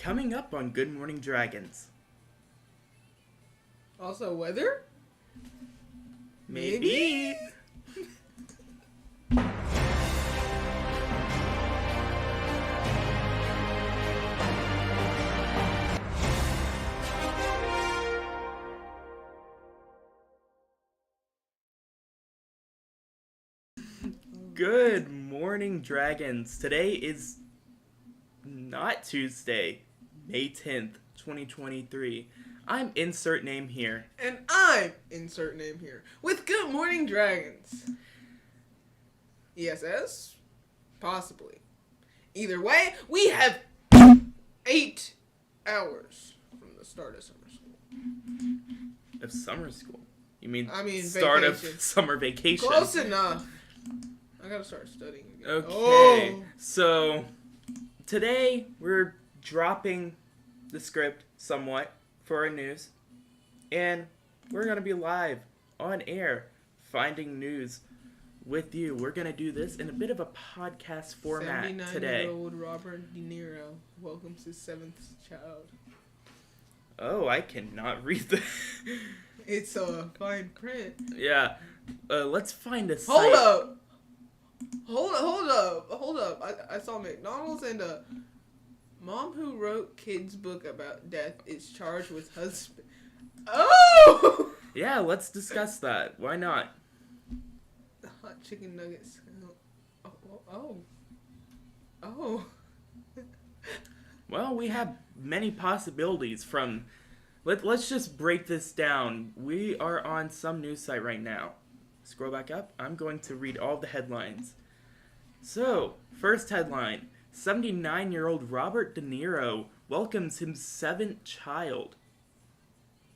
Coming up on Good Morning Dragons. Also, weather? Maybe. Good morning, Dragons. Today is not Tuesday, May 10th, 2023. I'm insert name here. And I'm insert name here with Good Morning Dragons. ESS? Possibly. Either way, we have 8 hours from the start of summer school. Of summer school? You mean, start vacation. Of summer vacation? Close enough. I gotta start studying again. Okay, So today we're dropping the script somewhat for our news, and we're gonna be live on air finding news with you. We're gonna do this in a bit of a podcast format today. 79-year-old Robert De Niro welcomes his 7th child. Oh, I cannot read that. It's a fine print. Yeah, let's find a site. Hold up. I saw McDonald's and a mom who wrote kids' book about death is charged with husband. Oh! Yeah, let's discuss that. Why not? Hot chicken nuggets. Oh. Well, we have many possibilities from... Let's just break this down. We are on some news site right now. Scroll back up. I'm going to read all the headlines. So, first headline. 79-year-old Robert De Niro welcomes his 7th child.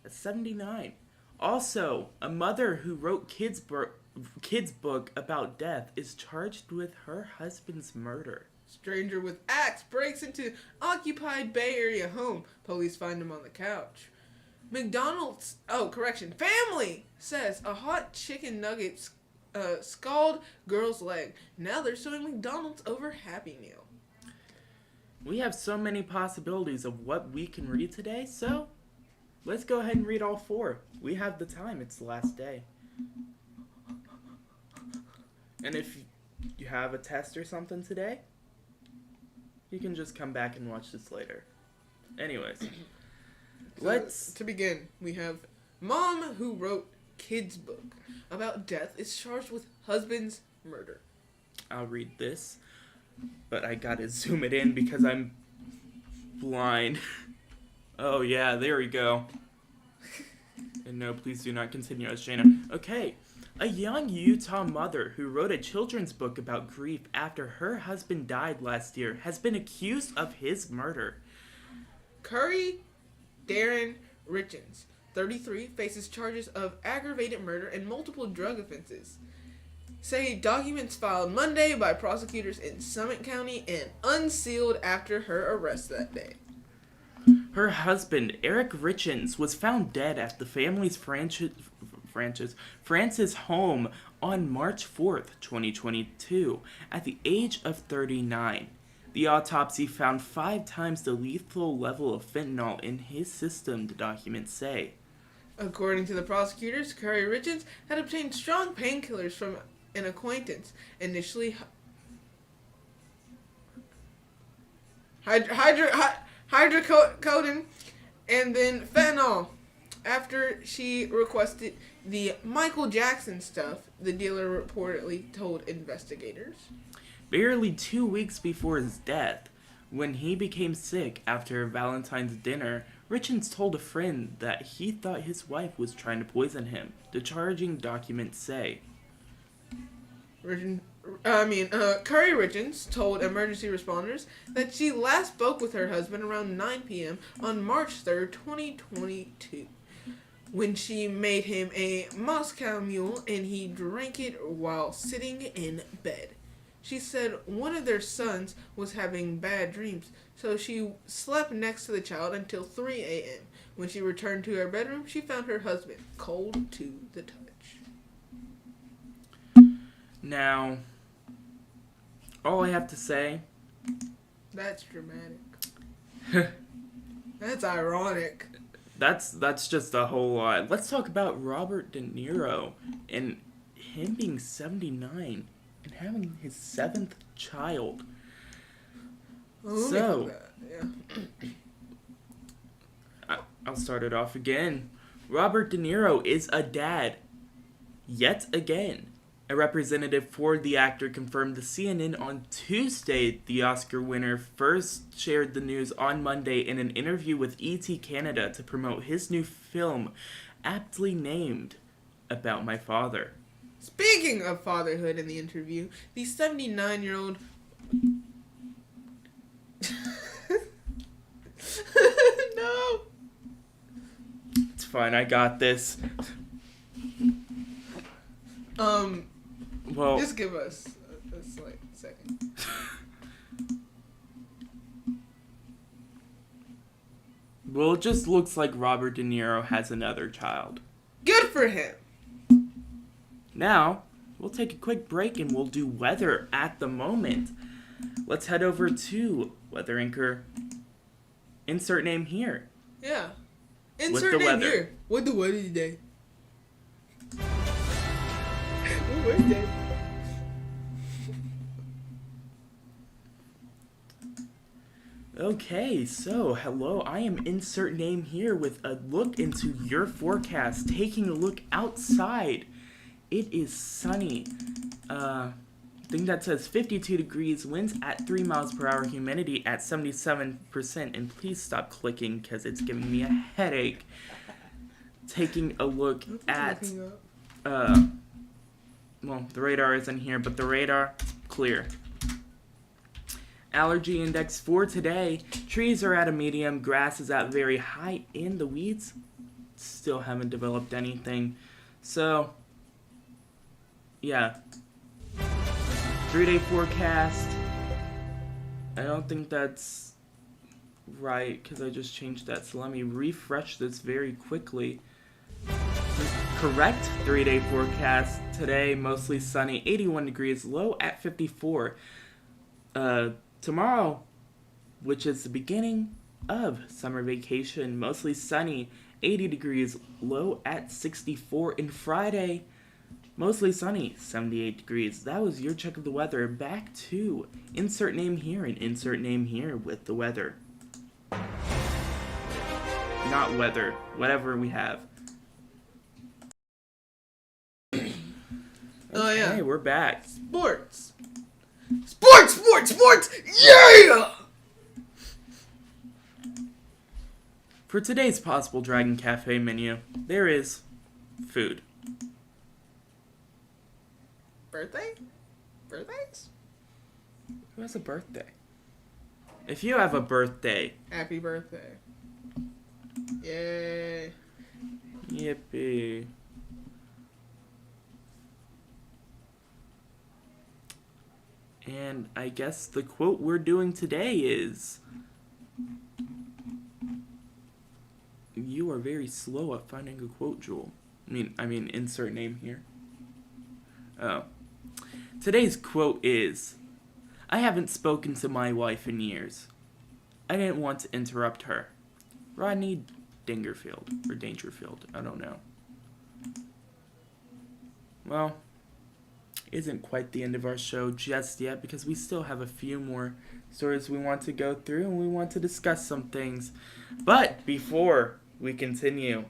That's 79. Also, a mother who wrote kids' book about death is charged with her husband's murder. Stranger with axe breaks into occupied Bay Area home. Police find him on the couch. Family says a hot chicken nugget scald girl's leg. Now they're suing McDonald's over Happy Meal. We have so many possibilities of what we can read today, so let's go ahead and read all 4. We have the time. It's the last day. And if you have a test or something today, you can just come back and watch this later. Anyways, To begin, we have mom who wrote kids' book about death is charged with husband's murder. I'll read this, but I gotta zoom it in because I'm blind. Oh yeah, there we go. And no, please do not continue as Jana. Okay, a young Utah mother who wrote a children's book about grief after her husband died last year has been accused of his murder. Curry Darren Richens, 33, faces charges of aggravated murder and multiple drug offenses. Say documents filed Monday by prosecutors in Summit County and unsealed after her arrest that day. Her husband, Eric Richens, was found dead at the family's Francis home on March 4th, 2022, at the age of 39. The autopsy found 5 times the lethal level of fentanyl in his system, the documents say. According to the prosecutors, Curry Richens had obtained strong painkillers from an acquaintance, initially hydrocodone and then fentanyl. After she requested the Michael Jackson stuff, the dealer reportedly told investigators. Barely 2 weeks before his death, when he became sick after Valentine's dinner, Richens told a friend that he thought his wife was trying to poison him, the charging documents say. Curry Richens told emergency responders that she last spoke with her husband around 9 p.m. on March 3rd, 2022, when she made him a Moscow Mule and he drank it while sitting in bed. She said one of their sons was having bad dreams, so she slept next to the child until 3 a.m. When she returned to her bedroom, she found her husband cold to the touch. Now, all I have to say... That's dramatic. That's ironic. That's just a whole lot. Let's talk about Robert De Niro and him being 79 and having his 7th child. Well, let me So, hold that. Yeah. I'll start it off again. Robert De Niro is a dad. Yet again. A representative for the actor confirmed to CNN on Tuesday. The Oscar winner first shared the news on Monday in an interview with ET Canada to promote his new film, aptly named About My Father. Speaking of fatherhood in the interview, the 79-year-old... No! It's fine, I got this. Well, Just give us a slight second. well, it just looks like Robert De Niro has another child. Good for him! Now, we'll take a quick break and we'll do weather at the moment. Let's head over to weather anchor. Insert name here. Yeah. With Insert the name weather. here. What the weather today? What weather? Okay, so hello, I am insert name here with a look into your forecast, taking a look outside. It is sunny. Thing that says 52 degrees, winds at 3 miles per hour, humidity at 77%, and please stop clicking because it's giving me a headache. Taking a look at, well, the radar isn't here, but the radar, clear. Allergy index for today, trees are at a medium, grass is at very high, and the weeds still haven't developed anything. So, yeah. 3-day forecast. I don't think that's right because I just changed that. So let me refresh this very quickly. Correct 3-day forecast. Today, mostly sunny, 81 degrees, low at 54. Tomorrow, which is the beginning of summer vacation, mostly sunny, 80 degrees, low at 64. And Friday, mostly sunny, 78 degrees. That was your check of the weather. Back to insert name here and insert name here with the weather. Not weather, whatever we have. Oh, yeah. Okay, we're back. Sports! Yeah! For today's possible Dragon Cafe menu, there is food. Birthdays? Who has a birthday? If you have a birthday, Happy birthday. Yay. yippee. And I guess the quote we're doing today is, you are very slow at finding a quote, Jewel. I mean, insert name here. Oh. Today's quote is, I haven't spoken to my wife in years. I didn't want to interrupt her. Rodney Dangerfield, or Dangerfield, I don't know. Well, isn't quite the end of our show just yet because we still have a few more stories we want to go through and we want to discuss some things. But before we continue,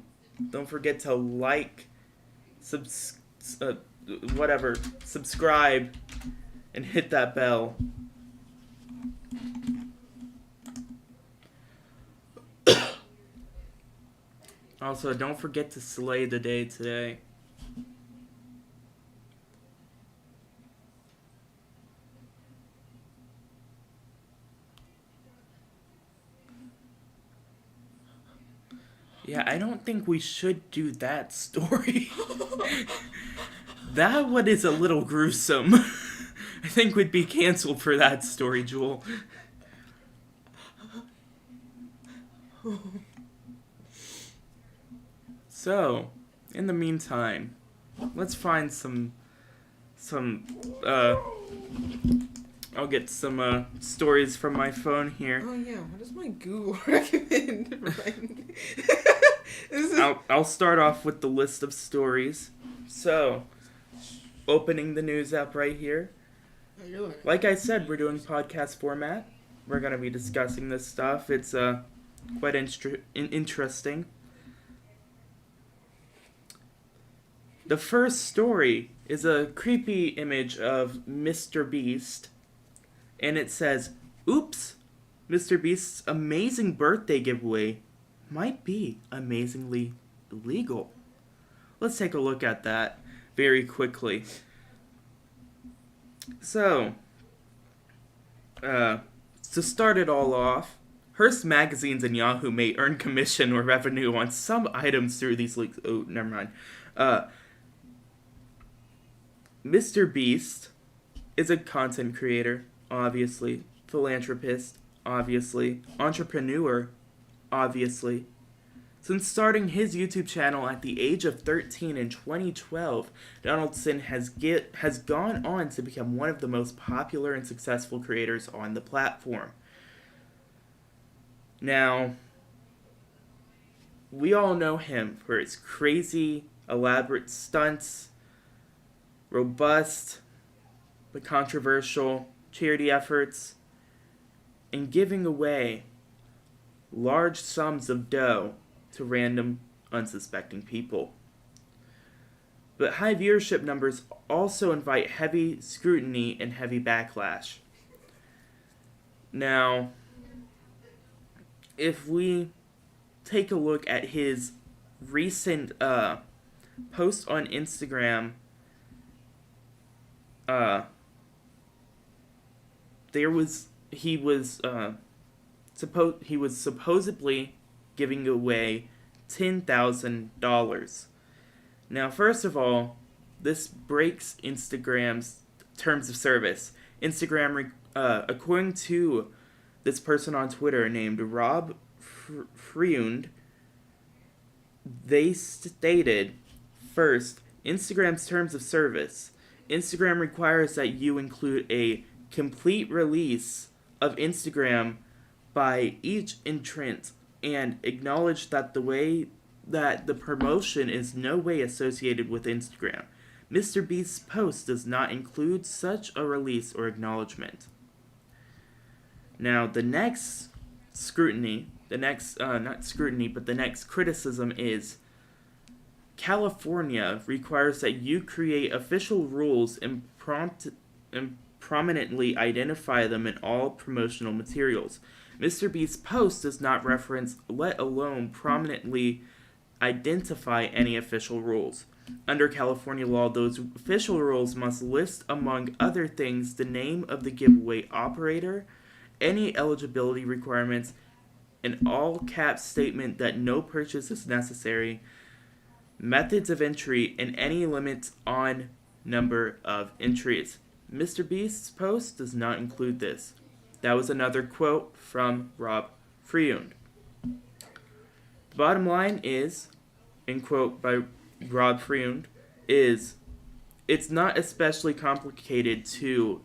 don't forget to like, subscribe, and hit that bell. Also, don't forget to slay the day today. Yeah, I don't think we should do that story. That one is a little gruesome. I think we'd be canceled for that story, Jewel. So, in the meantime, let's find some I'll get some stories from my phone here. Oh yeah, what does my Google recommend? I'll start off with the list of stories. So, opening the news app right here. Like I said, we're doing podcast format. We're going to be discussing this stuff. It's quite interesting. The first story is a creepy image of Mr. Beast. And it says, "Oops, Mr. Beast's amazing birthday giveaway might be amazingly illegal." Let's take a look at that very quickly. So, to start it all off, Hearst magazines and Yahoo may earn commission or revenue on some items through these leaks. Oh, never mind. Mr. Beast is a content creator, obviously. Philanthropist, obviously. Entrepreneur, obviously. Since starting his YouTube channel at the age of 13 in 2012, Donaldson has gone on to become one of the most popular and successful creators on the platform. Now, we all know him for his crazy, elaborate stunts, robust but controversial charity efforts, and giving away large sums of dough to random, unsuspecting people. But high viewership numbers also invite heavy scrutiny and heavy backlash. Now, if we take a look at his recent post on Instagram, he was supposedly giving away $10,000. Now, first of all, this breaks Instagram's terms of service. Instagram, according to this person on Twitter named Rob Freund, they stated, first, Instagram's terms of service. Instagram requires that you include a complete release of Instagram by each entrant and acknowledge that the promotion is no way associated with Instagram. Mr. Beast's post does not include such a release or acknowledgement. Now, the next criticism is California requires that you create official rules and prominently identify them in all promotional materials. Mr. Beast's post does not reference, let alone prominently identify any official rules. Under California law, those official rules must list, among other things, the name of the giveaway operator, any eligibility requirements, an all-caps statement that no purchase is necessary, methods of entry, and any limits on number of entries. Mr. Beast's post does not include this. That was another quote from Rob Freund. The bottom line is, in quote by Rob Freund, is it's not especially complicated to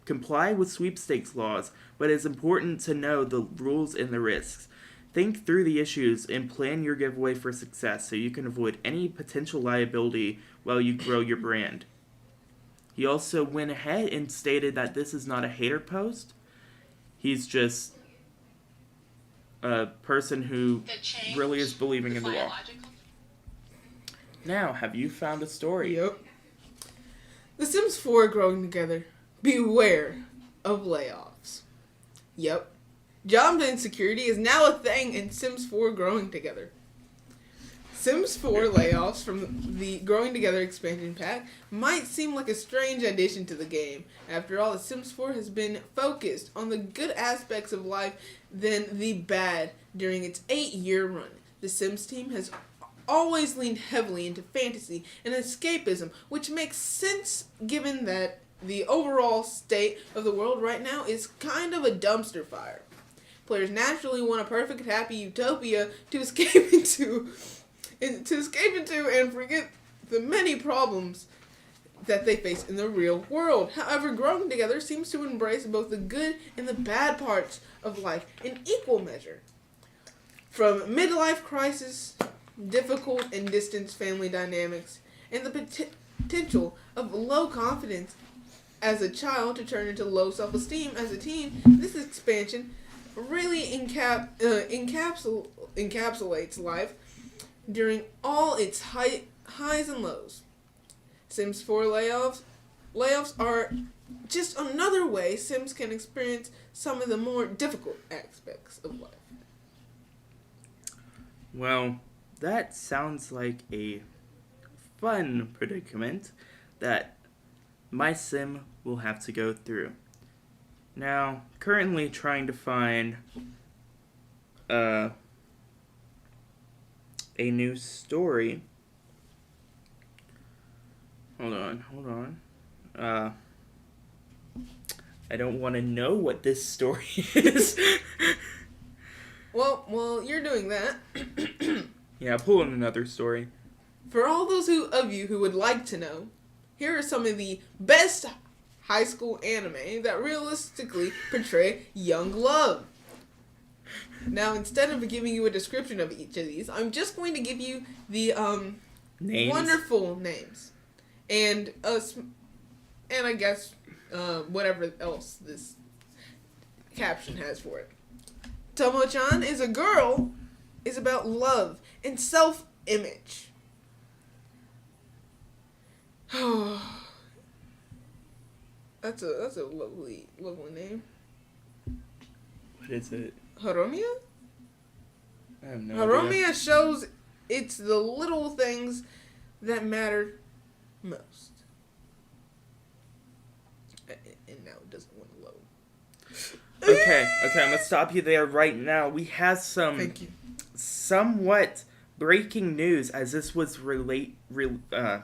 comply with sweepstakes laws, but it's important to know the rules and the risks. Think through the issues and plan your giveaway for success so you can avoid any potential liability while you grow your brand. He also went ahead and stated that this is not a hater post. He's just a person who really is believing in the law. Now, have you found a story? Yep. The Sims 4 growing together. Beware of layoffs. Yep. Job insecurity is now a thing in Sims 4 growing together. Sims 4 layoffs from the Growing Together expansion pack might seem like a strange addition to the game. After all, The Sims 4 has been focused on the good aspects of life than the bad during its 8-year run. The Sims team has always leaned heavily into fantasy and escapism, which makes sense given that the overall state of the world right now is kind of a dumpster fire. Players naturally want a perfect, happy utopia to escape into and forget the many problems that they face in the real world. However, growing together seems to embrace both the good and the bad parts of life in equal measure. From midlife crisis, difficult and distant family dynamics, and the potential of low confidence as a child to turn into low self-esteem as a teen, this expansion really encapsulates life during all its highs and lows. Sims 4 layoffs are just another way Sims can experience some of the more difficult aspects of life. Well, that sounds like a fun predicament that my sim will have to go through. Now, currently trying to find a new story. Hold on. I don't want to know what this story is. Well, you're doing that. Yeah, pull in another story. For all those of you who would like to know, here are some of the best high school anime that realistically portray young love. Now, instead of giving you a description of each of these, I'm just going to give you the Names? wonderful names, and I guess whatever else this caption has for it. Tomo-chan is a girl, is about love and self-image. That's a lovely name. What is it? Harumiya? I have no idea. Harumiya shows it's the little things that matter most. And now it doesn't want to load. Okay, I'm gonna stop you there right now. We have some Thank you. somewhat breaking news, as this was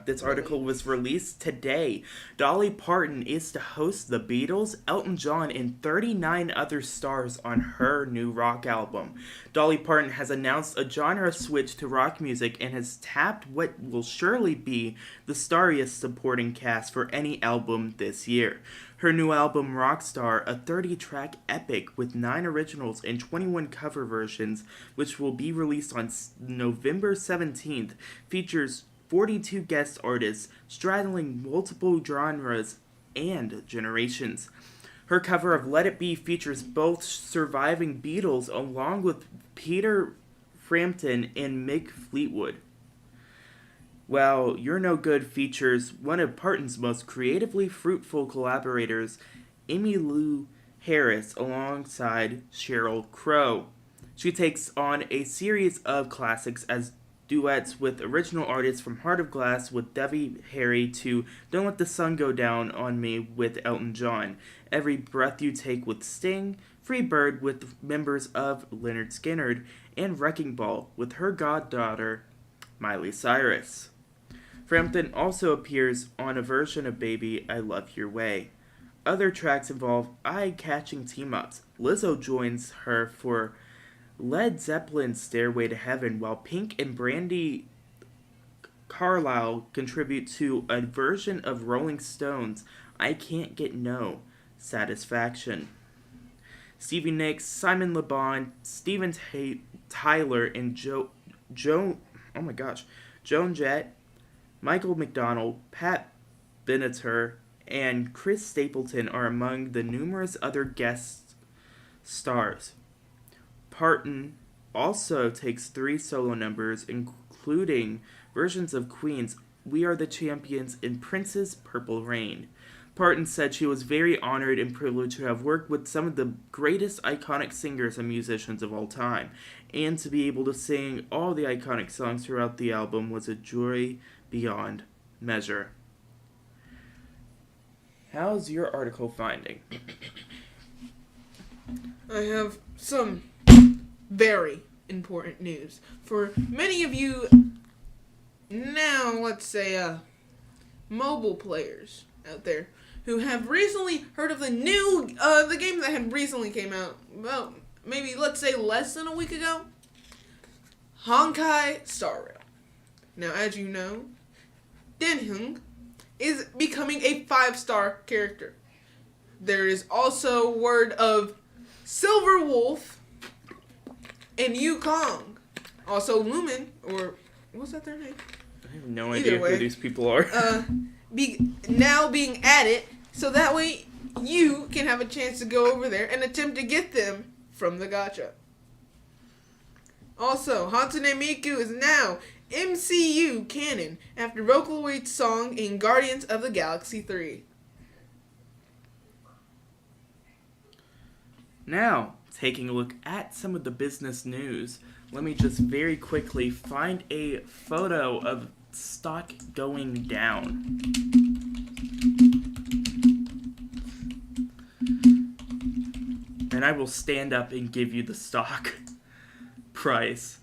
this article was released today. Dolly Parton is to host the Beatles, Elton John, and 39 other stars on her new rock album. Dolly Parton has announced a genre switch to rock music and has tapped what will surely be the starriest supporting cast for any album this year. Her new album, Rockstar, a 30-track epic with 9 originals and 21 cover versions, which will be released on November 17th, features 42 guest artists straddling multiple genres and generations. Her cover of Let It Be features both surviving Beatles along with Peter Frampton and Mick Fleetwood. While You're No Good features one of Parton's most creatively fruitful collaborators, Emmylou Harris, alongside Sheryl Crow. She takes on a series of classics as duets with original artists from Heart of Glass with Debbie Harry to Don't Let the Sun Go Down on Me with Elton John, Every Breath You Take with Sting, Free Bird with members of Lynyrd Skynyrd, and Wrecking Ball with her goddaughter, Miley Cyrus. Frampton also appears on a version of Baby, I Love Your Way. Other tracks involve eye-catching team-ups. Lizzo joins her for Led Zeppelin's Stairway to Heaven, while Pink and Brandi Carlile contribute to a version of Rolling Stones' I Can't Get No Satisfaction. Stevie Nicks, Simon Le Bon, Steven Tyler, and Joan Jett, Michael McDonald, Pat Benatar, and Chris Stapleton are among the numerous other guest stars. Parton also takes 3 solo numbers, including versions of Queen's We Are the Champions and Prince's Purple Rain. Parton said she was very honored and privileged to have worked with some of the greatest iconic singers and musicians of all time, and to be able to sing all the iconic songs throughout the album was a joy beyond measure. How's your article finding? I have some very important news for many of you now, let's say, mobile players out there who have recently heard of the new, the game that had recently came out, well, maybe, let's say, less than a week ago, Honkai Star Rail. Now, as you know, Denhung is becoming a 5-star character. There is also word of Silver Wolf and Yukong. Also Lumen, or what's that their name? I have no idea who these people are. Now being added, so that way you can have a chance to go over there and attempt to get them from the gacha. Also, Hatsune Miku is now MCU canon after Vocaloid's song in Guardians of the Galaxy 3. Now, taking a look at some of the business news, let me just very quickly find a photo of stock going down. And I will stand up and give you the stock price.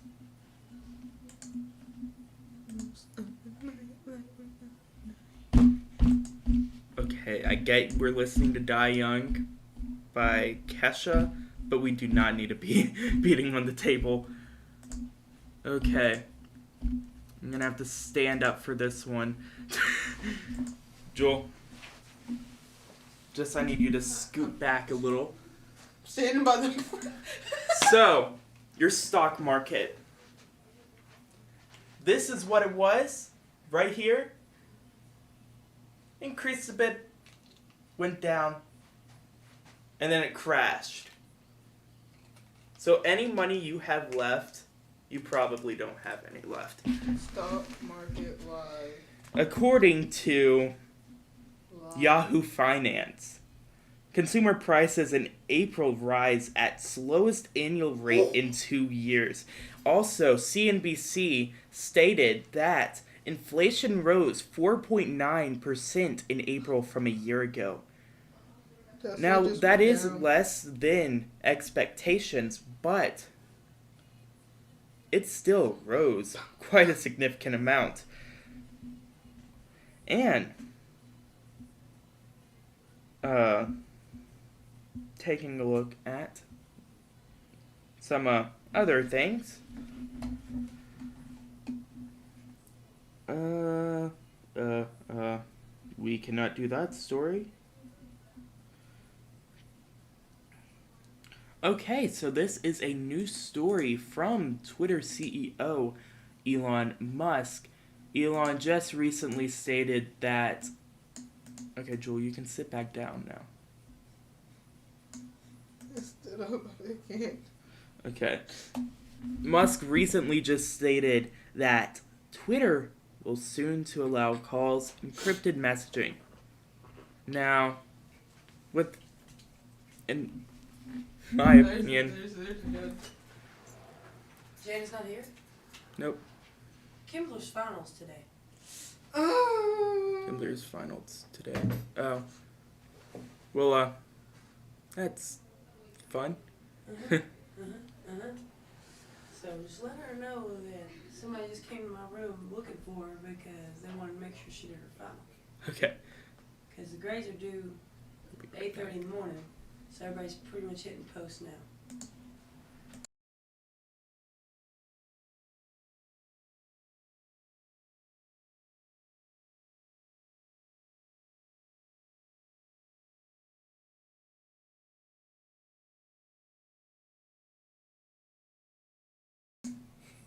Okay, I get we're listening to Die Young by Kesha, but we do not need to be beating on the table. Okay. I'm gonna have to stand up for this one. Joel. I need you to scoot back a little. Standing by the... So, your stock market. This is what it was, right here. Increased a bit, went down, and then it crashed. So any money you have left, you probably don't have any left. Stock market live. According to Yahoo Finance, consumer prices in April rise at slowest annual rate in 2 years. Also, CNBC stated that inflation rose 4.9% in April from a year ago. Now, that is less than expectations, but it still rose quite a significant amount. And taking a look at some other things. We cannot do that story. Okay, so this is a new story from Twitter CEO Elon Musk. Elon just recently stated that... Okay, Joel, you can sit back down now. I stood up, I can't. Okay. Musk recently just stated that Twitter will soon to allow calls encrypted messaging. Now, in my opinion... Jane's not here? Nope. Kimbler's finals today. Kimbler's finals today. Oh. Well, that's fun. So just let her know that somebody just came to my room looking for her because they wanted to make sure she did her final. Okay. Because the grades are due 8:30 in the morning, so everybody's pretty much hitting post now.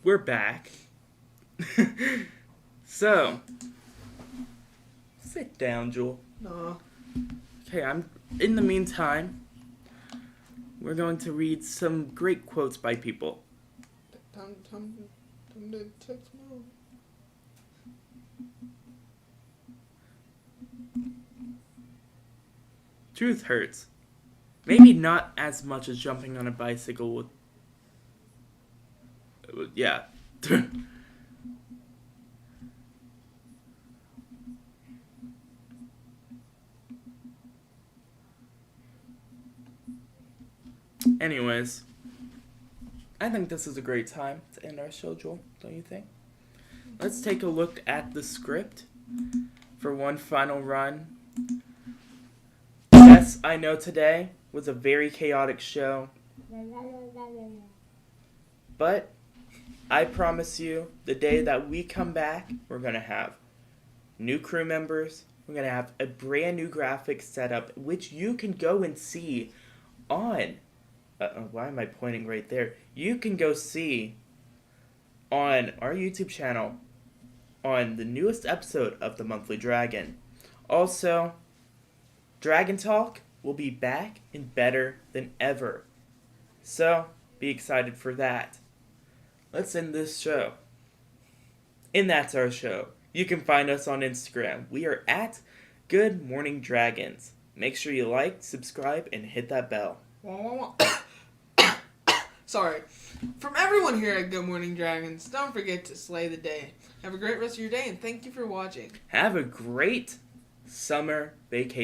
We're back. So, sit down, Jewel. No. Okay, in the meantime, we're going to read some great quotes by people. Time to text mom. Truth hurts. Maybe not as much as jumping on a bicycle with... Yeah. Anyways, I think this is a great time to end our show, Joel, don't you think? Let's take a look at the script for one final run. Yes, I know today was a very chaotic show, but I promise you, the day that we come back, we're going to have new crew members, We're going to have a brand new graphic setup, which you can go and see on... why am I pointing right there? You can go see on our YouTube channel on the newest episode of The Monthly Dragon. Also, Dragon Talk will be back and better than ever. So, be excited for that. Let's end this show. And that's our show. You can find us on Instagram. We are at Good Morning Dragons. Make sure you like, subscribe, and hit that bell. Sorry. From everyone here at Good Morning Dragons, don't forget to slay the day. Have a great rest of your day, and thank you for watching. Have a great summer vacation.